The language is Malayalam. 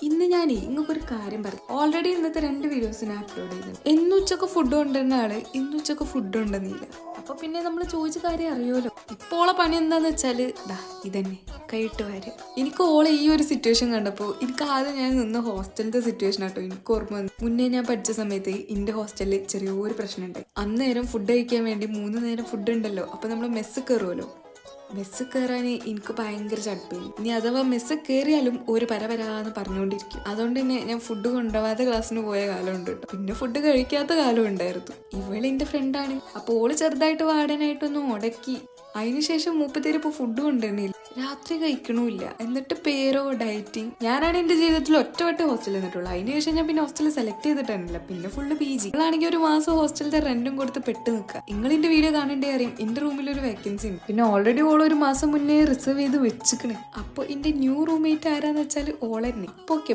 ഇന്ന് ഞാൻ ഇങ്ങൊരു കാര്യം പറഞ്ഞു. ഓൾറെഡി ഇന്നത്തെ 2 വീഡിയോസ് ഞാൻ അപ്ലോഡ് ചെയ്തു. എന്നുച്ചക്ക് ഫുഡ് കൊണ്ടുവരുന്ന ആള് ഇന്നുച്ചക്ക് ഫുഡ് ഉണ്ടെന്നില്ല. അപ്പൊ പിന്നെ നമ്മൾ ചോദിച്ച കാര്യം അറിയുമല്ലോ. ഇപ്പോളെ പണി എന്താന്ന് വെച്ചാല് ഇതന്നെ കൈയിട്ട് വരിക. എനിക്ക് ഓളെ ഈ ഒരു സിറ്റുവേഷൻ കണ്ടപ്പോൾ എനിക്ക് ആദ്യം ഞാൻ നിന്ന ഹോസ്റ്റലിന്റെ സിറ്റുവേഷൻ ആട്ടോ എനിക്ക് ഓർമ്മ വന്നു. മുന്നേ ഞാൻ പഠിച്ച സമയത്ത് എന്റെ ഹോസ്റ്റലിൽ ചെറിയൊരു പ്രശ്നമുണ്ടായി. അന്നേരം ഫുഡ് കഴിക്കാൻ വേണ്ടി 3 നേരം ഫുഡ് ഉണ്ടല്ലോ. അപ്പൊ നമ്മൾ മെസ്സ് കയറുമല്ലോ. മെസ്സ് കയറാൻ എനിക്ക് ഭയങ്കര ചടുപ്പേനി. ഇനി അഥവാ മെസ്സ് കയറിയാലും ഒരു പരപരാന്ന് പറഞ്ഞുകൊണ്ടിരിക്കും. അതുകൊണ്ട് തന്നെ ഞാൻ ഫുഡ് കൊണ്ടുപോകാതെ ക്ലാസ്സിന് പോയ കാലമുണ്ട് കേട്ടോ. പിന്നെ ഫുഡ് കഴിക്കാത്ത കാലം ഉണ്ടായിരുന്നു. ഇവളെന്റെ ഫ്രണ്ടാണ്. അപ്പോൾ ഓള് ചെറുതായിട്ട് വാടാനായിട്ടൊന്ന് ഉടക്കി. അതിനുശേഷം മൂപ്പത്തേര് ഇപ്പോൾ ഫുഡ് കൊണ്ടുവരുന്നില്ല, രാത്രി കഴിക്കണമില്ല. എന്നിട്ട് പേരോ ഡയറ്റിങ്. ഞാനാണ് എന്റെ ജീവിതത്തിൽ ഒറ്റവട്ടം ഹോസ്റ്റലിൽ നിന്നിട്ടുള്ളൂ. അതിനുശേഷം ഞാൻ പിന്നെ ഹോസ്റ്റലിൽ സെലക്ട് ചെയ്തിട്ടില്ല. പിന്നെ ഫുള്ള് PG. നിങ്ങളാണെങ്കിൽ ഒരു മാസം ഹോസ്റ്റലിന്റെ റെന്റും കൊടുത്ത് പെട്ട് നിൽക്കുക. നിങ്ങൾ എന്റെ വീഡിയോ കാണേണ്ടേ അറിയും. എന്റെ റൂമിൽ ഒരു വേക്കൻസി ഉണ്ട്. പിന്നെ ഓൾറെഡി ഓൾ ഒരു മാസം മുന്നേ റിസർവ് ചെയ്ത് വെച്ചിക്കണേ. അപ്പോൾ എന്റെ ന്യൂ റൂംമേറ്റ് ആരാന്ന് വെച്ചാൽ ഓൾ തന്നെ. ഓക്കെ.